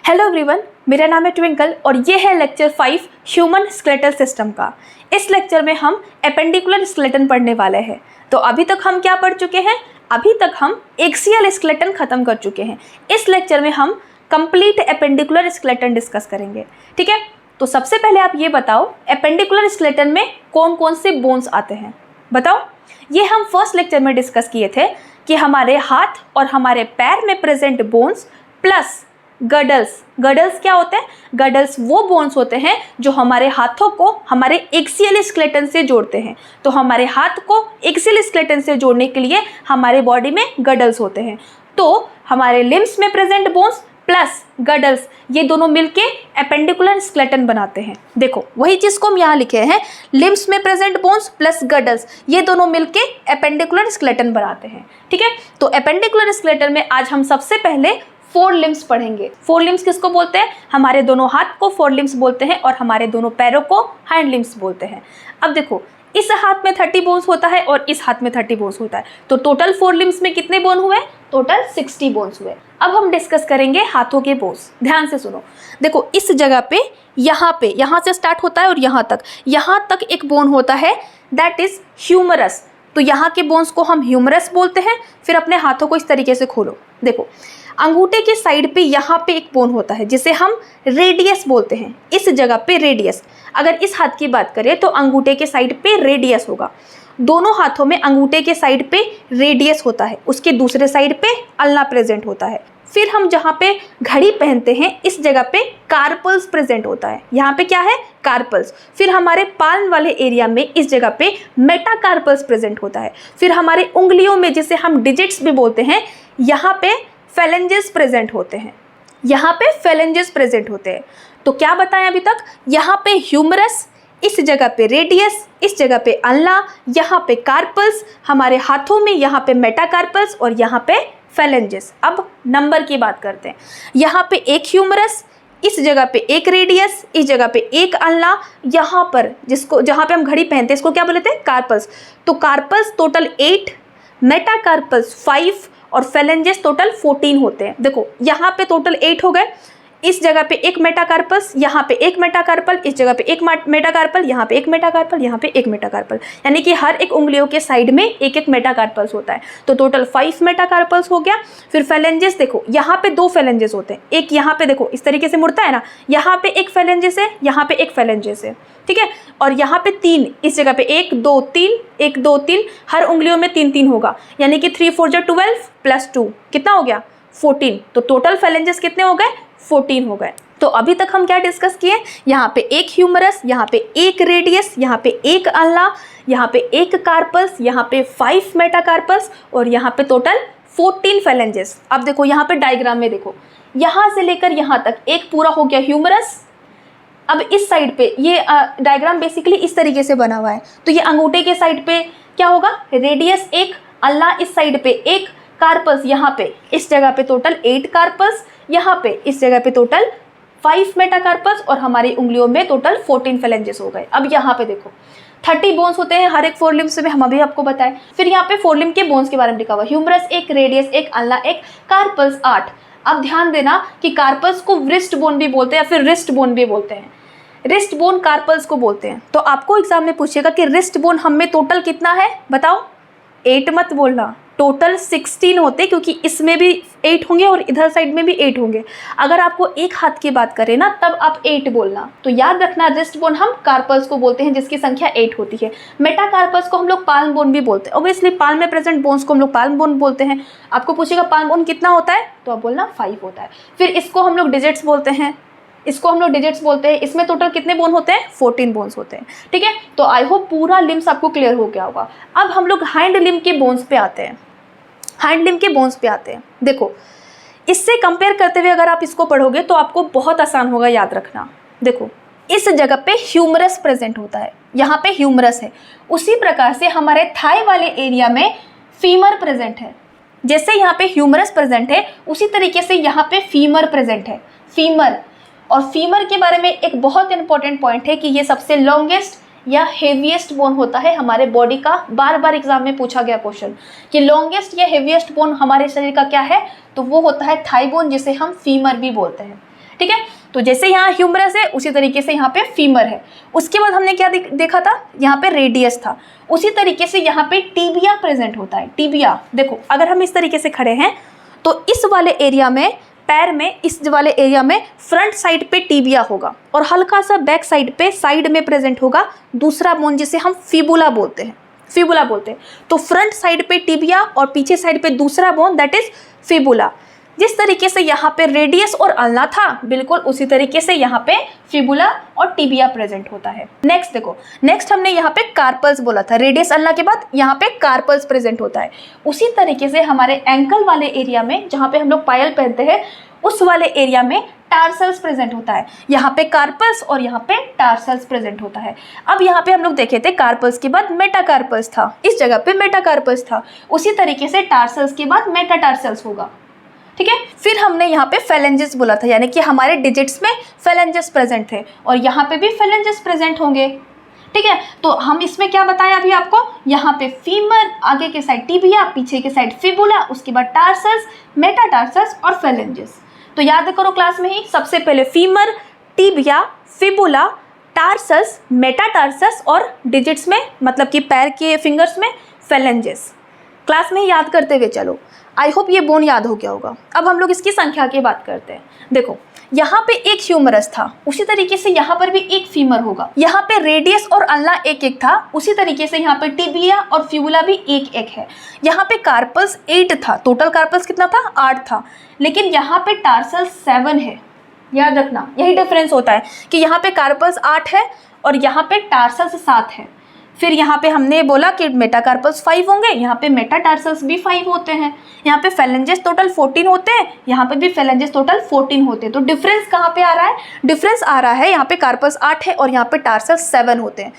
Hello everyone, मेरा नाम है ट्विंकल और ये है लेक्चर 5 ह्यूमन स्केलेटल सिस्टम का। इस लेक्चर में हम एपेंडिकुलर स्केलेटन पढ़ने वाले हैं। तो अभी तक हम क्या पढ़ चुके हैं? अभी तक हम एक्सियल स्केलेटन खत्म कर चुके हैं। इस लेक्चर में हम कंप्लीट एपेंडिकुलर स्केलेटन डिस्कस करेंगे। ठीक है, तो सबसे पहले आप ये बताओ, एपेंडिकुलर स्केलेटन में कौन कौन से बोन्स आते हैं? बताओ। ये हम फर्स्ट लेक्चर में डिस्कस किए थे कि हमारे हाथ और हमारे पैर में प्रेजेंट बोन्स प्लस गडल्स। गडल्स क्या होते हैं? गडल्स वो बोन्स होते हैं जो हमारे हाथों को हमारे एक्सियल स्केलेटन से जोड़ते हैं। तो हमारे हाथ को एक्सियल स्केलेटन से जोड़ने के लिए हमारे बॉडी में गडल्स होते हैं। तो हमारे लिम्स में प्रेजेंट बोन्स प्लस गडल्स, ये दोनों मिलके एपेंडिकुलर स्केलेटन बनाते हैं। देखो, वही चीज़ को हम यहाँ लिखे हैं, लिम्स में प्रेजेंट बोन्स प्लस गडल्स, ये दोनों मिलके एपेंडिकुलर स्केलेटन बनाते हैं। ठीक है, तो एपेंडिकुलर स्केलेटन में आज हम सबसे पहले फोर लिम्स पढ़ेंगे। फोर लिम्स किसको बोलते हैं? हमारे दोनों हाथ को फोर लिम्स बोलते हैं और हमारे दोनों पैरों को हैंड लिम्स बोलते हैं। अब देखो, इस हाथ में 30 बोन्स होता है और इस हाथ में 30 बोन्स होता है, तो टोटल फोर लिम्स में कितने बोन हुए? टोटल 60 बोन्स हुए। अब हम डिस्कस करेंगे हाथों के बोन्स। ध्यान से सुनो। देखो, इस जगह पे यहाँ से स्टार्ट होता है और यहाँ तक एक बोन होता है, दैट इज ह्यूमरस। तो यहाँ के बोन्स को हम ह्यूमरस बोलते हैं। फिर अपने हाथों को इस तरीके से खोलो। देखो, अंगूठे के साइड पे यहाँ पे एक बोन होता है जिसे हम रेडियस बोलते हैं। इस जगह पे रेडियस। अगर इस हाथ की बात करें तो अंगूठे के साइड पे रेडियस होगा। दोनों हाथों में अंगूठे के साइड पे रेडियस होता है, उसके दूसरे साइड पे अल्ना प्रेजेंट होता है। फिर हम जहाँ पे घड़ी पहनते हैं इस जगह पे कार्पल्स प्रेजेंट होता है। यहाँ पे क्या है? कार्पल्स। फिर हमारे पाल्म वाले एरिया में इस जगह पे मेटाकार्पल्स प्रेजेंट होता है। फिर हमारे उंगलियों में, जिसे हम डिजिट्स भी बोलते हैं, यहाँ पे फेलेंजेस प्रेजेंट होते हैं। यहाँ पे फेलेंजेस प्रेजेंट होते हैं। तो क्या बताएं अभी तक? यहाँ पे ह्यूमरस, इस जगह पे रेडियस, इस जगह पे अल्ना, यहाँ पे कार्पल्स, हमारे हाथों में यहाँ पे मेटाकार्पल्स और यहाँ पे फेलेंजेस। अब नंबर की बात करते हैं। यहाँ पे एक ह्यूमरस, इस जगह पे एक रेडियस, इस जगह पे एक अल्ना, यहाँ पर जहाँ पे हम घड़ी पहनते हैं इसको क्या बोलते हैं? कार्पल्स। तो कार्पल्स टोटल 8, मेटाकार्पल्स 5 और फेलेंजेस टोटल 14 होते हैं। देखो, यहाँ पे टोटल 8 हो गए। इस जगह पे एक मेटाकार्पल्स, यहाँ पे एक मेटाकार्पल, इस जगह पे एक मेटाकार्पल, यहाँ पे एक मेटाकार्पल, यहाँ पे एक मेटाकार्पल, यानी कि हर एक उंगलियों के साइड में एक एक मेटाकार्पल्स होता है। तो टोटल 5 मेटाकार्पल्स हो गया। फिर फेलेंजेस, देखो यहाँ पे 2 फेलेंजेस होते हैं। एक यहाँ पे देखो इस तरीके से मुड़ता है ना, यहाँ पे एक फेलेंजेस है, यहाँ पे एक फेलेंजेस है। ठीक है, और यहाँ पे 3, इस जगह पे 1 2 3, 1 2 3, हर उंगलियों में 3 3 होगा, यानी कि 3 4 12 प्लस 2 कितना हो गया? 14। तो टोटल फेलेंजेस कितने हो गए? 14 हो गए। तो अभी तक हम क्या डिस्कस किए? यहाँ पे एक ह्यूमरस, यहाँ पे एक रेडियस, यहाँ पे एक अल्ना, यहाँ पे एक कार्पल्स, यहाँ पे 5 मेटाकार्पल्स और यहाँ पे टोटल 14 फेलेंजेस। अब देखो यहाँ पे डायग्राम में देखो, यहाँ से लेकर यहाँ तक एक पूरा हो गया ह्यूमरस। अब इस साइड पे ये डायग्राम बेसिकली इस तरीके से बना हुआ है। तो ये अंगूठे के साइड पे क्या होगा? रेडियस एक, अल्ना इस साइड पे एक, कार्पल्स यहाँ पे इस जगह पे टोटल 8 कार्पल्स, यहाँ पे इस जगह पे टोटल 5 मेटाकार्पल्स और हमारी उंगलियों में टोटल 14 फेलेंजेस हो गए। अब यहाँ पे देखो 30 बोन्स होते हैं हर एक 4 लिम्स में, हम अभी आपको बताएं। फिर यहाँ पे 4 लिम्ब के बोन्स के बारे में लिखा हुआ, ह्यूमरस एक, रेडियस एक, अल्ना एक, कार्पल्स 8। अब ध्यान देना कि कार्पल्स को व्रिस्ट बोन भी बोलते हैं या फिर रिस्ट बोन भी बोलते हैं। रिस्ट बोन कार्पल्स को बोलते हैं। तो आपको एग्जाम में पूछेगा कि रिस्ट बोन हम में टोटल कितना है? बताओ। 8 मत बोलना, टोटल 16 होते, क्योंकि इसमें भी 8 होंगे और इधर साइड में भी 8 होंगे। अगर आपको एक हाथ की बात करें ना, तब आप 8 बोलना। तो याद रखना, रिस्ट बोन हम कार्पल्स को बोलते हैं जिसकी संख्या 8 होती है। मेटाकार्पल्स को हम लोग पाल्म बोन भी बोलते हैं। ऑब्वियसली पाल्म में प्रेजेंट बोन्स को हम लोग पाल्म बोन बोलते हैं। आपको पूछेगा पाल्म बोन कितना होता है, तो आप बोलना 5 होता है। फिर इसको हम लोग डिजिट्स बोलते हैं, इसमें टोटल कितने बोन होते हैं? 14 बोन्स होते हैं। ठीक है, तो आई होप पूरा लिम्स आपको क्लियर हो गया होगा। अब हम लोग हैंड लिम्ब के बोन्स पे आते हैं। देखो, इससे कंपेयर करते हुए अगर आप इसको पढ़ोगे तो आपको बहुत आसान होगा याद रखना। देखो, इस जगह पे ह्यूमरस प्रेजेंट होता है, यहाँ पे ह्यूमरस है। उसी प्रकार से हमारे थाई वाले एरिया में फीमर प्रेजेंट है। जैसे यहाँ पे ह्यूमरस प्रेजेंट है, उसी तरीके से यहाँ पे फीमर प्रेजेंट है। फीमर, और फीमर के बारे में एक बहुत इंपॉर्टेंट पॉइंट है कि ये सबसे लॉन्गेस्ट या हेवीएस्ट बोन होता है हमारे बॉडी का। बार बार एग्जाम में पूछा गया क्वेश्चन कि लॉन्गेस्ट या हेवीएस्ट बोन हमारे शरीर का क्या है, तो वो होता है थाई बोन, जिसे हम फीमर भी बोलते हैं। ठीक है। तो जैसे यहाँ ह्यूमरस है उसी तरीके से यहाँ पे फीमर है। उसके बाद हमने क्या देखा था, यहाँ पे रेडियस था। उसी तरीके से यहाँ पे टीबिया प्रेजेंट होता है। टीबिया देखो, अगर हम इस तरीके से खड़े हैं तो इस वाले एरिया में, पैर में इस वाले एरिया में फ्रंट साइड पे टीबिया होगा और हल्का सा बैक साइड पे साइड में प्रेजेंट होगा दूसरा बोन जिसे हम फिबुला बोलते हैं। फिबुला बोलते हैं। तो फ्रंट साइड पे टिबिया और पीछे साइड पे दूसरा बोन दैट इज फिबुला। जिस तरीके से यहाँ पे रेडियस और अल्ना था, बिल्कुल उसी तरीके से यहाँ पे फिबुला और टिबिया प्रेजेंट होता है। नेक्स्ट देखो, नेक्स्ट हमने यहाँ पे कार्पल्स बोला था। रेडियस अल्ना के बाद यहाँ पे कार्पल्स प्रेजेंट होता है। उसी तरीके से हमारे एंकल वाले एरिया में, जहाँ पे हम लोग पायल पहनते हैं, उस वाले एरिया में टार्सल्स प्रेजेंट होता है। यहाँ पे कार्पल्स और यहाँ पे टार्सल्स प्रेजेंट होता है। अब यहाँ पे हम लोग देखे थे कार्पल्स के बाद मेटाकार्पल्स था, इस जगह पे मेटाकार्पल्स था। उसी तरीके से टार्सल्स के बाद मेटाटार्सल्स होगा। ठीक है। फिर हमने यहाँ पे फेलेंजेस बोला था, यानी कि हमारे डिजिट्स में फेलेंजेस प्रेजेंट थे और यहाँ पे भी फेलेंजेस प्रेजेंट होंगे। ठीक है। तो हम इसमें क्या बताया अभी आपको, यहाँ पे फीमर, आगे के साइड टिबिया, पीछे के साइड फिबुला, उसके बाद टार्सल्स, मेटाटार्सल्स और फेलेंजेस। तो याद करो क्लास में ही, सबसे पहले femur, tibia, fibula, tarsus, metatarsus और डिजिट्स में मतलब कि पैर के फिंगर्स में फेलेंजेस। क्लास में ही याद करते हुए चलो। आई होप ये बोन याद हो गया होगा। अब हम लोग इसकी संख्या की बात करते हैं। देखो, यहाँ पे एक ह्यूमरस था, उसी तरीके से यहाँ पर भी एक फीमर होगा। यहाँ पे रेडियस और अल्ना एक एक था, उसी तरीके से यहाँ पे टिबिया और फिबुला भी एक एक है। यहाँ पे कार्पल्स 8 था, टोटल कार्पल्स कितना था, 8 था, लेकिन यहाँ पे टार्सल्स 7 है। याद रखना, यही डिफरेंस होता है कि यहाँ पे कार्पल्स 8 है और यहाँ पे टार्सल्स 7 है। फिर यहाँ पे हमने बोला कि मेटाकार्पल्स 5 होंगे, यहाँ पे मेटाटार्सल्स भी 5 होते हैं। यहाँ पे फेलेंजेस टोटल 14 होते हैं, यहाँ पे भी फेलेंजेस टोटल 14 होते हैं। तो डिफरेंस कहाँ पे आ रहा है, डिफरेंस आ रहा है यहाँ पे कार्पल्स 8 है और यहाँ पे टार्सल्स 7 होते हैं।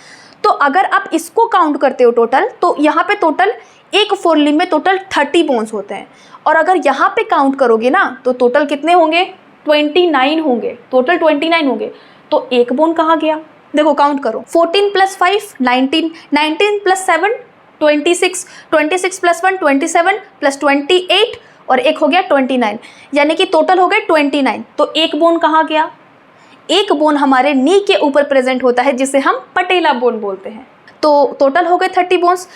तो अगर आप इसको काउंट करते हो टोटल, तो यहाँ पे टोटल एक फोरलिम्ब में टोटल 30 बोन्स होते हैं। और अगर यहाँ पे काउंट करोगे ना तो टोटल कितने होंगे, 29 होंगे, टोटल 29 होंगे। तो एक बोन कहाँ गया, देखो काउंट करो, 14 + 5 19, 19 + 7 26, 26 + 1 27 + 28 और एक हो गया 29, यानी कि टोटल हो गए 29। तो एक बोन कहाँ गया, एक बोन हमारे नी के ऊपर प्रेजेंट होता है जिसे हम पटेला बोन बोलते हैं। तो टोटल हो गए 30 बोन्स।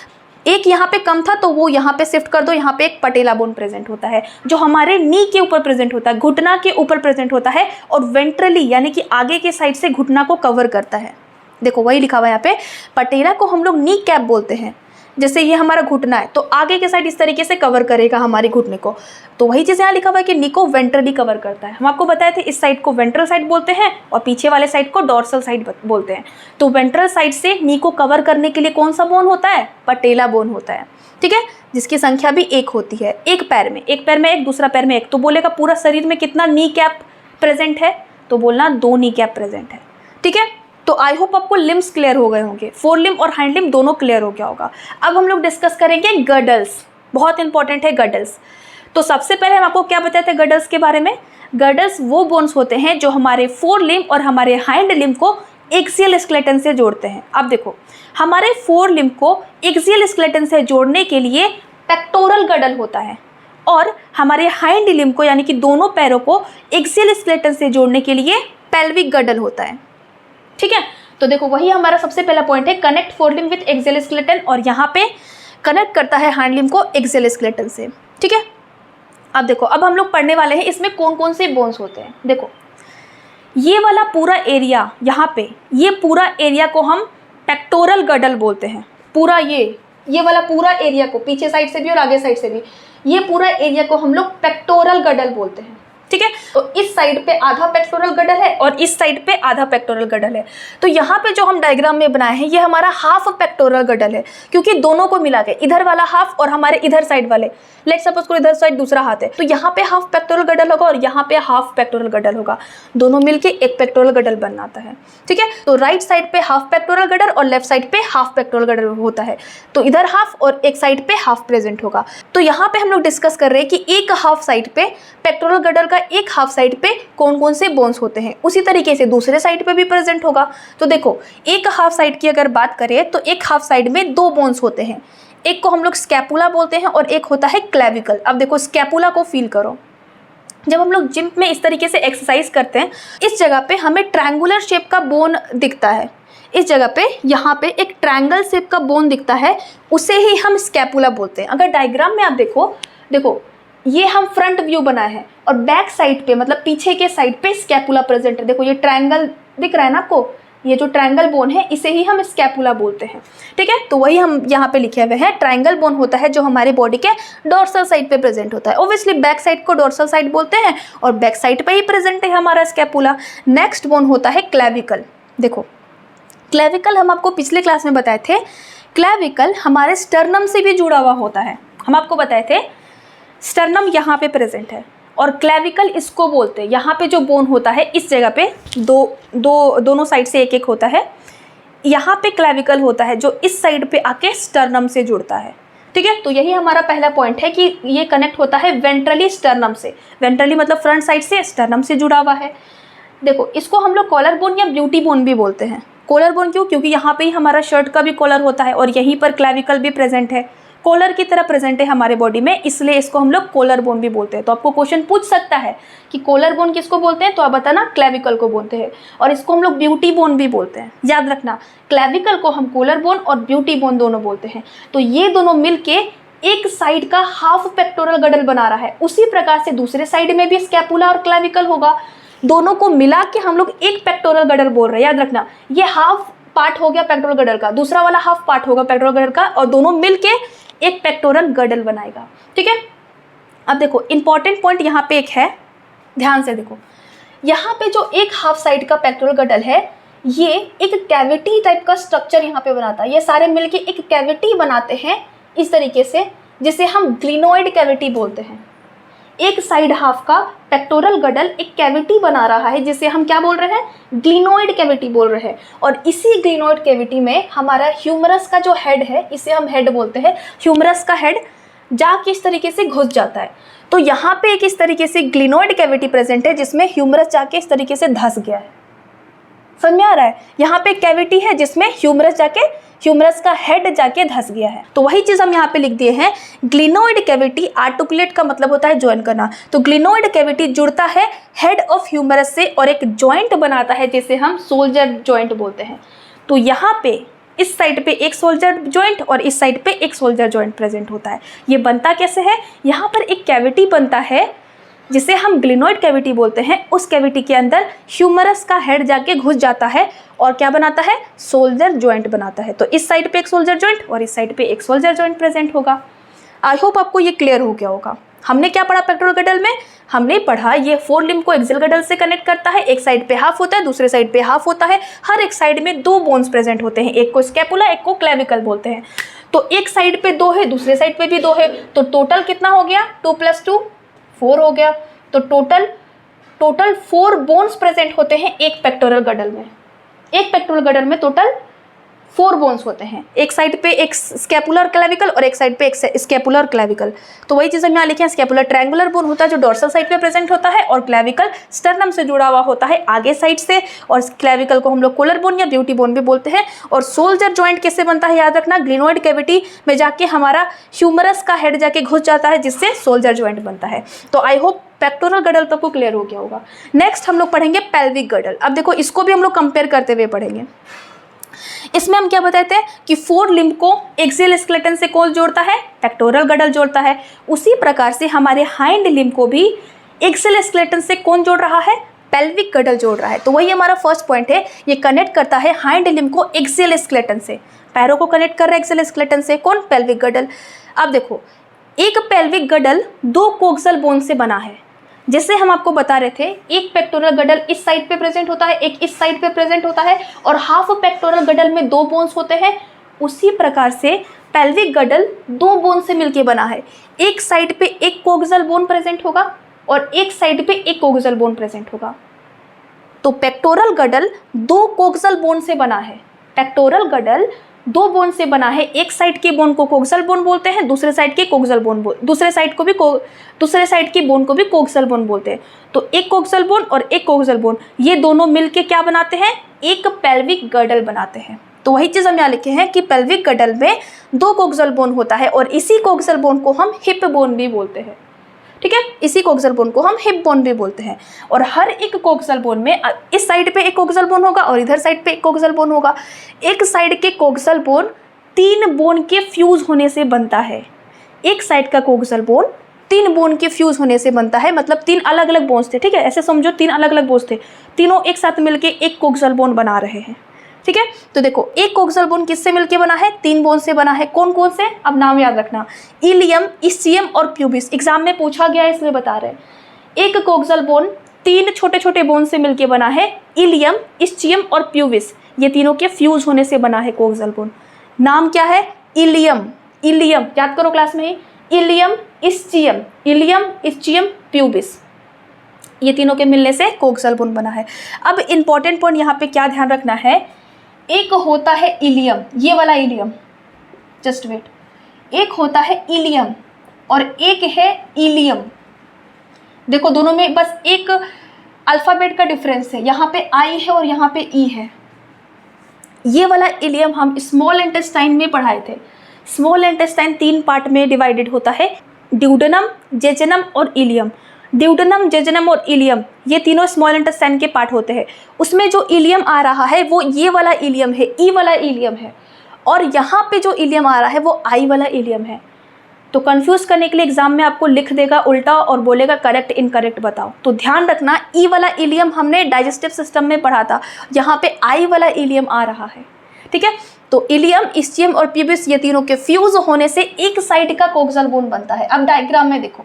एक यहाँ पे कम था तो वो यहाँ पे शिफ्ट कर दो, यहाँ पे एक पटेला बोन प्रेजेंट होता है जो हमारे नी के ऊपर प्रेजेंट होता है, घुटना के ऊपर प्रेजेंट होता है और वेंट्रली यानी कि आगे के साइड से घुटना को कवर करता है। देखो वही लिखा हुआ है यहाँ पे, पटेला को हम लोग नी कैप बोलते हैं। जैसे ये हमारा घुटना है तो आगे के साइड इस तरीके से कवर करेगा हमारे घुटने को, तो वही चीज़ यहाँ लिखा हुआ है कि नी को वेंट्रली कवर करता है। हम आपको बताए थे इस साइड को वेंट्रल साइड बोलते हैं और पीछे वाले साइड को डॉर्सल साइड बोलते हैं। तो वेंट्रल साइड से नी को कवर करने के लिए कौन सा बोन होता है, पटेला बोन होता है। ठीक है, जिसकी संख्या भी एक होती है, एक पैर में एक, दूसरा पैर में एक। तो बोलेगा पूरा शरीर में कितना नी कैप प्रेजेंट है, तो बोलना 2 नी कैप प्रेजेंट है। ठीक है, तो आई होप आपको लिम्स क्लियर हो गए होंगे, फोरलिम्ब और हाइंड लिम्ब दोनों क्लियर हो गया होगा। अब हम लोग डिस्कस करेंगे गडल्स, बहुत इंपॉर्टेंट है गडल्स। तो सबसे पहले हम आपको क्या बताए थे गडल्स के बारे में, गडल्स वो बोन्स होते हैं जो हमारे फोरलिम्ब और हमारे हाइंड लिम्ब को एक्सियल स्केलेटन से जोड़ते हैं। अब देखो, हमारे फोरलिम्ब को एक्सियल स्केलेटन से जोड़ने के लिए पेक्टोरल गडल होता है और हमारे हाइंड लिम्ब को यानी कि दोनों पैरों को एक्सियल स्केलेटन से जोड़ने के लिए पेल्विक गडल होता है। ठीक है, तो देखो वही हमारा सबसे पहला पॉइंट है, कनेक्ट फोरलिम्ब विथ एक्सियल स्केलेटन, और यहाँ पे कनेक्ट करता है हाइंड लिम्ब को एक्सियल स्केलेटन से। ठीक है, अब देखो, अब हम लोग पढ़ने वाले हैं इसमें कौन कौन से बोन्स होते हैं। देखो ये वाला पूरा एरिया, यहाँ पे ये पूरा एरिया को हम पेक्टोरल गडल बोलते हैं। पूरा ये वाला पूरा एरिया को, पीछे साइड से भी और आगे साइड से भी, ये पूरा एरिया को हम लोग पेक्टोरल गडल बोलते हैं। ठीक है, तो इस साइड पे आधा पेक्टोरल गडल है और इस साइड पे आधा पेक्टोरल गडल है। तो यहाँ पे जो हम डायग्राम में बनाए हैं ये हमारा हाफ पेक्टोरल गडल है, क्योंकि दोनों को मिला के इधर वाला हाफ और हमारे इधर साइड वाले, लेट सपोज को इधर साइड दूसरा हाथ है, तो यहाँ पे हाफ पेक्टोरल गडल होगा और यहाँ पे हाफ पेक्टोरल गडल होगा, दोनों मिलके एक पेक्टोरल गडल बनाता है। ठीक है, तो राइट साइड पे हाफ पेक्टोरल गडल और लेफ्ट साइड पे हाफ पेक्टोरल गडल होता है। तो इधर हाफ और एक साइड पे हाफ प्रेजेंट होगा। तो यहाँ पे हम लोग डिस्कस कर रहे हैं कि एक हाफ साइड पे पेक्टोरल गडल का एक हाफ साइड पे कौन कौन से बोन्स होते हैं, उसी तरीके से दूसरे साइड पे भी प्रेजेंट होगा। तो देखो एक हाफ साइड की अगर बात करें तो एक हाफ साइड में 2 बोन्स होते हैं, एक को हम लोग स्कैपुला बोलते हैं और एक होता है क्लेविकल। अब देखो स्कैपुला को फील करो, जब हम लोग जिम में इस तरीके से एक्सरसाइज करते हैं, इस जगह पे हमें ट्रायंगुलर शेप का बोन दिखता है, इस जगह पे यहाँ पे एक ट्रायंगल शेप का बोन दिखता है, उसे ही हम स्कैपुला बोलते हैं। अगर डायग्राम में आप देखो ये हम फ्रंट व्यू बनाए हैं और बैक साइड पे मतलब पीछे के साइड पे स्कैपुला प्रेजेंट है। देखो ये ट्रायंगल दिख रहा है ना आपको, ये जो ट्रायंगल बोन है इसे ही हम स्कैपुला बोलते हैं, ठीक है। तो वही हम यहाँ पे लिखे हुए हैं, ट्रायंगल बोन होता है जो हमारे बॉडी के डोर्सल साइड पे प्रेजेंट होता है। ऑब्वियसली बैक साइड को डोर्सल साइड बोलते हैं और बैक साइड पे ही प्रेजेंट है हमारा स्कैपुला। नेक्स्ट बोन होता है क्लेविकल। देखो क्लेविकल हम आपको पिछले क्लास में बताए थे, क्लेविकल हमारे स्टर्नम से भी जुड़ा हुआ होता है। हम आपको बताए थे स्टर्नम यहाँ पे प्रेजेंट है और क्लेविकल इसको बोलते हैं। यहाँ पे जो बोन होता है इस जगह पे दोनों साइड से एक एक होता है, यहाँ पे क्लेविकल होता है जो इस साइड पे आके स्टर्नम से जुड़ता है, ठीक है। तो यही हमारा पहला पॉइंट है कि ये कनेक्ट होता है वेंट्रली स्टर्नम से। वेंट्रली मतलब फ्रंट साइड से, स्टर्नम से जुड़ा हुआ है। देखो इसको हम लोग कॉलर बोन या ब्यूटी बोन भी बोलते हैं। कॉलर बोन क्यों? क्योंकि यहाँ पे ही हमारा शर्ट का भी कॉलर होता है और यहीं पर क्लेविकल भी प्रेजेंट है, कॉलर की तरह प्रेजेंट है हमारे बॉडी में, इसलिए इसको हम लोग कॉलर बोन भी बोलते हैं। तो आपको क्वेश्चन पूछ सकता है कि कॉलर बोन किसको बोलते हैं, तो आप बताना क्लेविकल को बोलते हैं। और इसको हम लोग ब्यूटी बोन भी बोलते हैं, याद रखना क्लेविकल को हम कॉलर बोन और ब्यूटी बोन दोनों बोलते हैं। तो ये दोनों मिलके एक साइड का हाफ पेक्टोरल गडल बना रहा है। उसी प्रकार से दूसरे साइड में भी स्कैपुला और क्लेविकल होगा, दोनों को मिला के हम लोग एक पेक्टोरल गडल बोल रहे हैं। याद रखना ये हाफ पार्ट हो गया पेक्टोरल गडल का, दूसरा वाला हाफ पार्ट होगा पेक्टोरल गडल का और दोनों मिलके एक पेक्टोरल गडल बनाएगा, ठीक है। अब देखो इंपॉर्टेंट पॉइंट यहाँ पे एक है, ध्यान से देखो, यहाँ पे जो एक हाफ साइड का पेक्टोरल गडल है ये एक कैविटी टाइप का स्ट्रक्चर यहाँ पे बनाता है। ये सारे मिलके एक कैविटी बनाते हैं इस तरीके से, जिसे हम ग्लिनोइड कैविटी बोलते हैं। एक साइड हाफ का पेक्टोरल गडल एक कैविटी बना रहा है जिसे हम क्या बोल रहे हैं, ग्लिनोइड कैविटी बोल रहे हैं। और इसी ग्लिनोइड कैविटी में हमारा ह्यूमरस का जो हेड है, इसे हम हेड बोलते हैं, ह्यूमरस का हेड जाके इस तरीके से घुस जाता है। तो यहाँ पे एक इस तरीके से ग्लिनोइड कैविटी प्रेजेंट है जिसमें ह्यूमरस जाके इस तरीके से धंस गया है। समझ में आ रहा है? यहाँ पे एक कैविटी है जिसमें ह्यूमरस का हेड जाके धंस गया है। तो वही चीज हम यहाँ पे लिख दिए हैं, ग्लिनोइड कैविटी, आर्टिकुलेट का मतलब होता है ज्वाइन करना। तो ग्लिनोइड कैविटी जुड़ता है हेड ऑफ ह्यूमरस से और एक जॉइंट बनाता है जिसे हम सोल्जर जॉइंट बोलते हैं। तो यहाँ पे इस साइड पे एक सोल्जर जॉइंट और इस साइड पे एक सोल्जर जॉइंट प्रेजेंट होता है। ये बनता कैसे है, यहाँ पर एक कैविटी बनता है जिसे हम ग्लिनोइड कैविटी बोलते हैं। उस कैविटी के अंदर ह्यूमरस का हेड जाके घुस जाता है और क्या बनाता है, सोल्जर जॉइंट बनाता है। तो इस साइड पे एक सोल्जर जॉइंट और इस साइड पे एक सोल्जर जॉइंट प्रेजेंट होगा। आई होप आपको ये क्लियर हो गया होगा। हमने क्या पढ़ा पेक्टोरल गडल में, हमने पढ़ा ये फोर लिम्ब को एक्सियल गडल से कनेक्ट करता है। एक साइड पे हाफ होता है, दूसरे साइड पे हाफ होता है। हर एक साइड में दो बोन्स प्रेजेंट होते हैं, एक को स्कैपुला एक को क्लेविकल बोलते हैं। तो एक साइड पे दो है, दूसरे साइड पे भी दो है, तो टोटल कितना हो गया, 2 + 2 4 हो गया। तो टोटल 4 बोन्स प्रेजेंट होते हैं एक पेक्टोरल गडल में। एक पेक्टोरल गडल में टोटल 4 बोन्स होते हैं, एक साइड पे एक स्कैपुलर क्लेविकल और एक साइड पे एक स्कैपुलर क्लेविकल। तो वही चीज़ हम यहाँ लिखे हैं, स्कैपुलर ट्रायंगुलर बोन होता है जो डोर्सल साइड पे प्रेजेंट होता है और क्लेविकल स्टर्नम से जुड़ा हुआ होता है आगे साइड से। और क्लेविकल को हम लोग कॉलर बोन या ब्यूटी बोन भी बोलते हैं। और सोल्जर जॉइंट कैसे बनता है, याद रखना, ग्लिनोइड कैविटी में जाके हमारा ह्यूमरस का हेड जाके घुस जाता है जिससे सोल्जर जॉइंट बनता है। तो आई होप पेक्टोरल गडल तक को क्लियर हो गया होगा। नेक्स्ट हम लोग पढ़ेंगे पेल्विक गडल। अब देखो इसको भी हम लोग कंपेयर करते हुए पढ़ेंगे। इसमें हम क्या बताते हैं कि 4 लिम्ब को एक्सियल स्केलेटन से कौन जोड़ता है, पेक्टोरल गडल जोड़ता है। उसी प्रकार से हमारे हाइंड लिम्ब को भी एक्सियल स्केलेटन से कौन जोड़ रहा है, पेल्विक गडल जोड़ रहा है। तो वही हमारा फर्स्ट पॉइंट है, ये कनेक्ट करता है हाइंड लिम्ब को एक्सियल स्केलेटन से, पैरों को कनेक्ट कर रहा है एक्सियल स्केलेटन से, कौन, पेल्विक गडल। अब देखो एक पेल्विक गडल 2 कोक्सल बोन से बना है। जैसे हम आपको बता रहे थे, एक पेक्टोरल गडल इस साइड पे प्रेजेंट होता है, एक इस साइड पे प्रेजेंट होता है और हाफ पेक्टोरल गडल में 2 बोन्स होते हैं। उसी प्रकार से पेल्विक गडल 2 बोन से मिलके बना है। एक साइड पे एक कोक्सल बोन प्रेजेंट होगा और एक साइड पे एक कोक्सल बोन प्रेजेंट होगा। तो पेक्टोरल गडल 2 कोक्सल बोन से बना है। पेक्टोरल गडल 2 बोन से बना है। एक साइड के बोन को कोक्सल बोन बोलते हैं, दूसरे साइड के कोक्सल बोन दूसरे साइड की बोन को भी कोक्सल बोन बोलते हैं। तो एक कोक्सल बोन और एक कोक्सल बोन, ये दोनों मिलके क्या बनाते हैं, एक पेल्विक गडल बनाते हैं। तो वही चीज़ हम यहाँ लिखे हैं कि पेल्विक गडल में 2 कोक्सल बोन होता है और इसी कोक्सल बोन को हम हिप बोन भी बोलते हैं। ठीक है। इसी कोक्सल बोन को हम हिप बोन भी बोलते हैं। और हर एक कोक्सल बोन में इस साइड पे एक कोक्सल बोन होगा और इधर साइड पे एक कोक्सल बोन होगा। एक साइड के कोक्सल बोन 3 बोन के फ्यूज होने से बनता है। एक साइड का कोक्सल बोन 3 बोन के फ्यूज होने से बनता है, मतलब 3 अलग अलग बोन्स थे, ठीक है। ऐसे समझो 3 अलग अलग बोन्स थे, तीनों एक साथ मिलके एक कोक्सल बोन बना रहे हैं, ठीक है। तो देखो एक कोक्सल बोन किससे मिलके बना है? 3 बोन से बना है। कौन कौन से? अब नाम याद रखना, इलियम, इस्चियम और प्यूबिस। एग्जाम में पूछा गया है इसलिए बता रहे हैं। एक कोक्सल बोन 3 छोटे छोटे बोन से मिलके बना है, इलियम, इस्चियम और प्यूबिस। ये तीनों के फ्यूज होने से बना है कोक्सल बोन। नाम क्या है? इलियम। इलियम याद करो क्लास में ही, ilium, ischium, ilium, ischium, pubis, ये तीनों के मिलने से कोक्सल बोन बना है। अब इंपॉर्टेंट पॉइंट यहाँ पे क्या ध्यान रखना है, एक होता है इलियम, ये वाला इलियम, जस्ट वेट, एक होता है इलियम और एक है इलियम। देखो दोनों में बस एक अल्फाबेट का डिफरेंस है, यहाँ पे आई है और यहाँ पे ई है। ये वाला इलियम हम स्मॉल इंटेस्टाइन में पढ़ाए थे। स्मॉल इंटेस्टाइन 3 पार्ट में डिवाइडेड होता है, ड्यूडेनम, जेजुनम और इलियम। ड्यूडेनम, जेजुनम और इलियम ये तीनों स्मॉल इंटेस्टाइन के पार्ट होते हैं। उसमें जो इलियम आ रहा है वो ये वाला इलियम है, ई वाला इलियम है, और यहाँ पे जो इलियम आ रहा है वो आई वाला इलियम है। तो कंफ्यूज करने के लिए एग्जाम में आपको लिख देगा उल्टा और बोलेगा करेक्ट इनकरेक्ट बताओ। तो ध्यान रखना, ई वाला इलियम हमने डाइजेस्टिव सिस्टम में पढ़ा था, यहाँ पे आई वाला इलियम आ रहा है, ठीक है। तो इलियम, इस्चियम और प्यूबिस ये तीनों के फ्यूज होने से एक साइड का कोक्सल बोन बनता है। अब डायग्राम में देखो,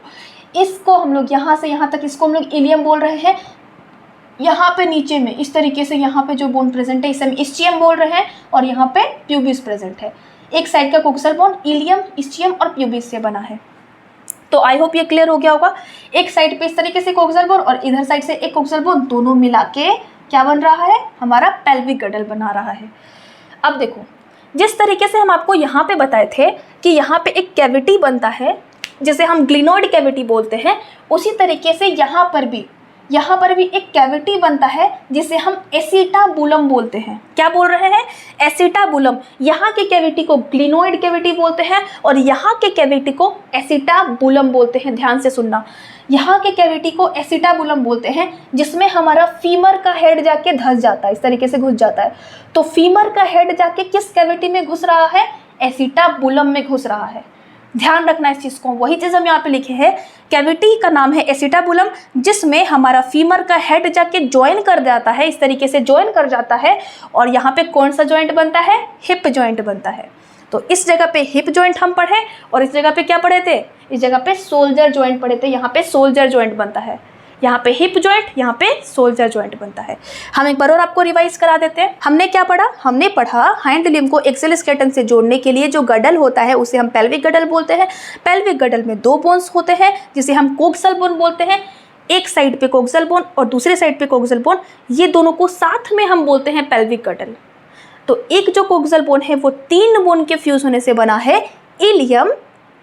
इसको हम लोग यहाँ से यहाँ तक इसको हम लोग इलियम बोल रहे हैं, यहाँ पे नीचे में इस तरीके से यहाँ पे जो बोन प्रेजेंट है इसे हम इस्चियम बोल रहे हैं और यहाँ पे प्यूबिस प्रेजेंट है। एक साइड का कोक्सल बोन इलियम, इस्चियम और प्यूबिस से बना है। तो आई होप ये क्लियर हो गया होगा। एक साइड पे इस तरीके से कोक्सल बोन और इधर साइड से एक कोक्सल बोन, दोनों मिला के क्या बन रहा है? हमारा पेल्विक गडल बना रहा है। अब देखो, जिस तरीके से हम आपको यहाँ पे बताए थे कि यहाँ पे एक कैविटी बनता है जिसे हम ग्लिनोइड कैविटी बोलते हैं, उसी तरीके से यहाँ पर भी एक कैविटी बनता है जिसे हम एसिटाबुलम बोलते हैं। क्या बोल रहे हैं? एसिटाबुलम। यहाँ के कैविटी को ग्लिनोइड कैविटी बोलते हैं और यहाँ के कैविटी को एसिटाबुलम बोलते हैं। ध्यान से सुनना, यहाँ के कैविटी को एसिटाबुलम बोलते हैं जिसमें हमारा फीमर का हेड जाके धंस जाता है, इस तरीके से घुस जाता है। तो फीमर का हेड जाके किस कैविटी में घुस रहा है? एसिटाबुलम में घुस रहा है। ध्यान रखना इस चीज़ को, वही चीज़ हम यहाँ पे लिखे हैं, कैविटी का नाम है एसिटाबुलम, जिसमें हमारा फीमर का हेड जाके ज्वाइन कर जाता है, इस तरीके से ज्वाइन कर जाता है। और यहाँ पे कौन सा जॉइंट बनता है? हिप जॉइंट बनता है। तो इस जगह पे हिप जॉइंट हम पढ़े और इस जगह पे क्या पढ़े थे? इस जगह पे सोल्जर जॉइंट पढ़े थे। यहाँ पे सोल्जर जॉइंट बनता है, यहाँ पे हिप जॉइंट, यहाँ पे सोल्जर जॉइंट बनता है। हम एक बार और आपको रिवाइज करा देते हैं। हमने क्या पढ़ा? हमने पढ़ा हाइंड लिम्ब को एक्सोस्केलेटन से जोड़ने के लिए जो गडल होता है उसे हम पेल्विक गडल बोलते हैं। पेल्विक गडल में 2 बोन्स होते हैं जिसे हम कोक्सल बोन बोलते हैं। एक साइड पे कोक्सल बोन और दूसरे साइड पे कोक्सल बोन, ये दोनों को साथ में हम बोलते हैं पेल्विक गडल। तो एक जो कोक्सल बोन है वो 3 बोन के फ्यूज होने से बना है, इलियम,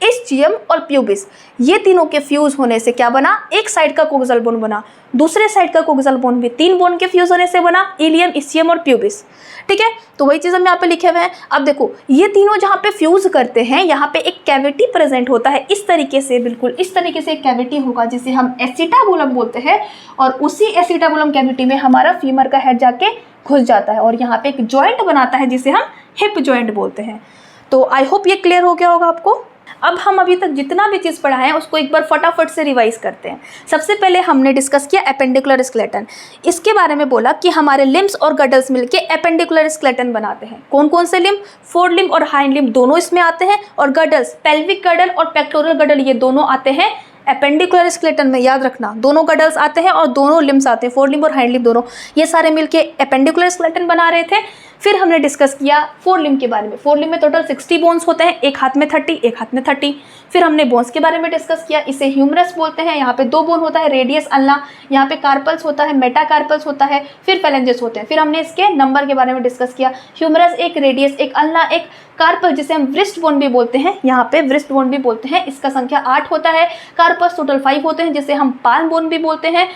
इस्चियम और प्यूबिस। ये तीनों के फ्यूज होने से क्या बना? एक साइड का कोक्सल बोन बना। दूसरे साइड का कोक्सल बोन भी 3 बोन के फ्यूज होने से बना, इलियम, इस्चियम और प्यूबिस, ठीक है। तो वही चीज़ हम यहाँ पे लिखे हुए हैं। अब देखो, ये तीनों जहाँ पे फ्यूज करते हैं यहाँ पे एक कैविटी प्रेजेंट होता है, इस तरीके से, बिल्कुल इस तरीके से एक कैविटी होगा जिसे हम एसिटाबुलम बोलते हैं। और उसी एसिटाबुलम कैविटी में हमारा फीमर का हेड जाके घुस जाता है और यहाँ पे एक जॉइंट बनाता है जिसे हम हिप जॉइंट बोलते हैं। तो आई होप ये क्लियर हो गया होगा आपको। अब हम अभी तक जितना भी चीज़ पढ़ा है उसको एक बार फटाफट से रिवाइज करते हैं। सबसे पहले हमने डिस्कस किया एपेंडिकुलर स्केलेटन। इसके बारे में बोला कि हमारे लिम्स और गडल्स मिलके एपेंडिकुलर स्केलेटन बनाते हैं। कौन कौन से लिम्ब? फोर लिम्ब और हाइंड लिम्ब दोनों इसमें आते हैं, और गडल्स, पेल्विक गडल और पेक्टोरल गडल, ये दोनों आते हैं एपेंडिकुलर स्केलेटन में। याद रखना, दोनों गडल्स आते हैं और दोनों लिम्स आते हैं, फोर लिम्ब और हाइंड लिम्ब दोनों, ये सारे मिलके एपेंडिकुलर स्केलेटन बना रहे थे। फिर हमने डिस्कस किया फोर लिम्ब के बारे में। फोर लिम्ब में टोटल 60 बोन्स होते हैं, एक हाथ में 30, एक हाथ में 30। फिर हमने बोन्स के बारे में डिस्कस किया, इसे ह्यूमरस बोलते हैं। यहाँ पे 2 बोन होता है, रेडियस, अल्ना। यहाँ पे कार्पल्स होता है, मेटाकार्पल्स होता है, फिर फेलेंजेस होते हैं। फिर हमने इसके नंबर के बारे में डिस्कस किया, ह्यूमरस 1, रेडियस 1, अल्ना 1, कार्पल जिसे हम व्रिस्ट बोन भी बोलते हैं, यहाँ पे व्रिस्ट बोन भी बोलते हैं, इसका संख्या 8 होता है। कार्पस टोटल 5 होते हैं जिसे हम पाल्म बोन भी बोलते हैं।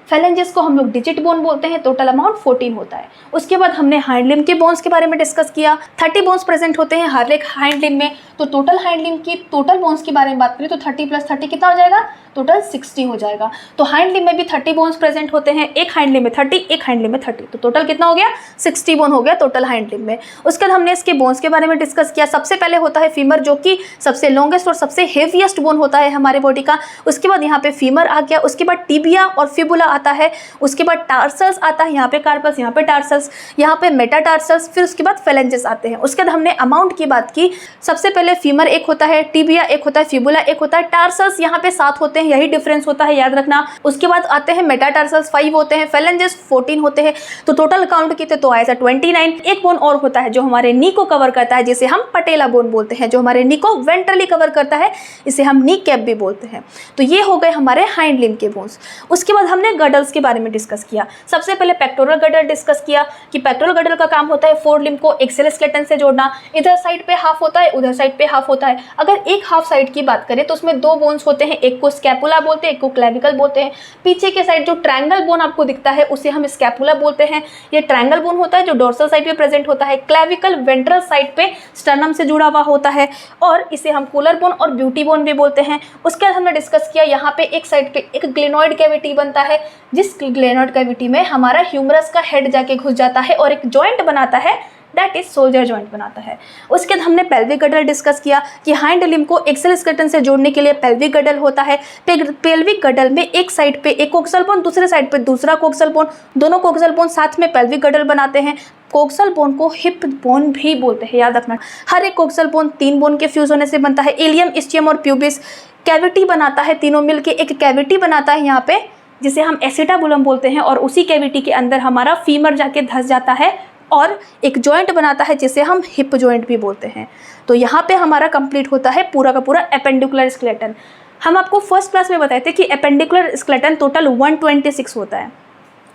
फेलेंजेस को हम लोग डिजिट बोन बोलते हैं, टोटल अमाउंट 14 होता है। उसके बाद हमने हाइंड लिम्ब के बोन्स के बारे में डिस्कस किया। 30 बोन्स प्रेजेंट होते हैं हर एक हाइंड लिम्ब में। तो टोटल हाइंड लिम्ब की टोटल बोन्स के बारे में बात करें तो 30 + 30 कितना हो जाएगा? टोटल 60 हो जाएगा। तो हाइंड लिम्ब में भी 30 बोन्स प्रेजेंट होते हैं, एक हाइंड लिम्ब में 30, एक हाइंड लिम्ब में 30, तो टोटल कितना हो गया 60 बोन हो गया टोटल हाइंड लिम्ब में। उसके बाद हमने इसके बोन्स के बारे में डिस्कस किया। सबसे पहले होता है फीमर, जो कि सबसे लॉन्गेस्ट और सबसे हेवीएस्ट बोन होता है हमारे बॉडी का। उसके बाद यहाँ पे फीमर आ गया, उसके बाद टिबिया और फिबुला आता है, उसके बाद टार्सल्स आता है, यहाँ पे कार्पस, यहाँ पे टार्सल्स, यहाँ पे मेटाटार्सल्स, फिर उसके बाद फेलेंजेस आते हैं। उसके बाद हमने अमाउंट की बात की। सबसे पहले फीमर एक होता है, टिबिया एक होता है, फिबुला एक होता है, टार्सल्स यहाँ पे 7 होते हैं, यही डिफरेंस होता है, याद रखना। उसके बाद आते हैं मेटाटार्सल्स 5 होते हैं, फेलेंजेस 14 होते हैं। तो टोटल काउंट किए तो आया 29। एक बोन और होता है जो हमारे नी को कवर करता है, जिसे हम पटेला बोन बोलते हैं, जो हमारे नी को वेंट्रली कवर करता है, इसे हम नी कैप भी बोलते हैं। तो ये हो गए हमारे हाइंड लिम्ब के बोन्स। उसके बाद हमने गडल्स के बारे में डिस्कस किया। सबसे पहले पेक्टोरल गडल डिस्कस किया कि पेक्टोरल गडल का काम होता है फोर लिम्ब को एक्सेल स्केलेटन से जोड़ना। इधर साइड पे हाफ होता है, उधर साइड पे हाफ होता है। अगर एक हाफ साइड की बात करें तो उसमें 2 बोन्स होते हैं, एक को स्कैपुला बोलते हैं, एक को क्लेविकल बोलते हैं। पीछे के साइड जो ट्रायंगल बोन आपको दिखता है उसे हम स्कैपुला बोलते हैं। ये ट्रायंगल बोन होता है जो डोर्सल साइड पे प्रेजेंट होता है। क्लेविकल वेंट्रल साइड पे स्टर्नम से जुड़ा हुआ होता है, और इसे हम कूलर बोन और ब्यूटी बोन भी बोलते हैं। उसके बाद हमने डिस्कस किया यहाँ पे एक साइड पे एक ग्लेनोइड कैविटी बनता है, जिस ग्लेनोइड कैविटी में हमारा ह्यूमरस का हेड जाके घुस जाता है और एक जॉइंट बनाता है, दैट इज सोल्जर जॉइंट बनाता है। उसके बाद हमने पेल्विक गडल डिस्कस किया कि हाइंड लिम्ब को एक्सेल स्केलेटन से जोड़ने के लिए पेल्विक गडल होता है। पेल्विक गडल में एक साइड पे एक कोक्सल बोन, दूसरे साइड पे दूसरा कोक्सल बोन, दोनों कोक्सल बोन साथ में पेल्विक गडल बनाते हैं। कोक्सल बोन को हिप बोन भी बोलते हैं, याद रखना। हर एक कोक्सल बोन 3 बोन के फ्यूज होने से बनता है। इलियम, इस्चियम और प्यूबिस कैविटी बनाता है, तीनों मिलके एक कैविटी बनाता है यहाँ पे, जिसे हम एसिटाबुलम बोलते हैं, और उसी कैविटी के अंदर हमारा फीमर जाके धंस जाता है और एक जॉइंट बनाता है, जिसे हम हिप जॉइंट भी बोलते हैं। तो यहाँ पे हमारा कंप्लीट होता है पूरा का पूरा एपेंडिकुलर स्केलेटन। हम आपको फर्स्ट क्लास में बताए थे कि एपेंडिकुलर स्केलेटन टोटल 126 होता है,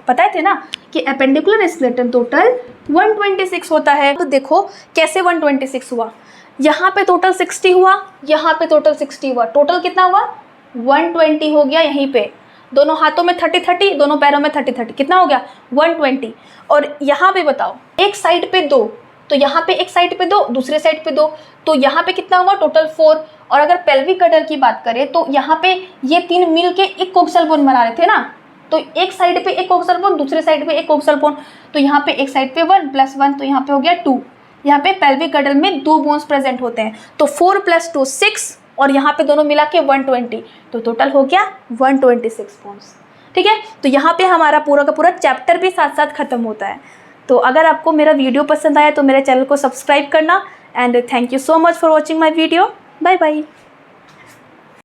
बताए थे ना कि एपेंडिकुलर स्केलेटन टोटल 126 होता है। तो देखो कैसे 126 हुआ, यहाँ पे टोटल 60 हुआ, यहाँ पे टोटल 60 हुआ, टोटल कितना हुआ 120 हो गया। यहीं पे दोनों हाथों में 30-30, दोनों पैरों में 30-30, कितना हो गया 120। और यहाँ पे बताओ एक साइड पे 2, तो यहाँ पे एक साइड पे 2, दूसरे साइड पे 2, तो यहाँ पे कितना हुआ टोटल 4। और अगर पेल्विक गडल की बात करें तो यहाँ पे ये 3 मिल के एक कोक्सल बोन बना रहे थे ना, तो एक साइड पे एक कोक्सल बोन, दूसरे साइड पे एक कोक्सल बोन, तो यहाँ पे एक साइड पे 1 + 1, तो यहाँ पे हो गया 2। यहाँ पे पेल्विक गडल में 2 बोन्स प्रेजेंट होते हैं, तो 4 + 2 6, और यहाँ पे दोनों मिला के 120, तो टोटल हो गया 126 बोन्स। ठीक है, तो यहाँ पे हमारा पूरा का पूरा चैप्टर भी साथ साथ खत्म होता है। तो अगर आपको मेरा वीडियो पसंद आया तो मेरे चैनल को सब्सक्राइब करना, and thank you so much for watching my video. Bye bye.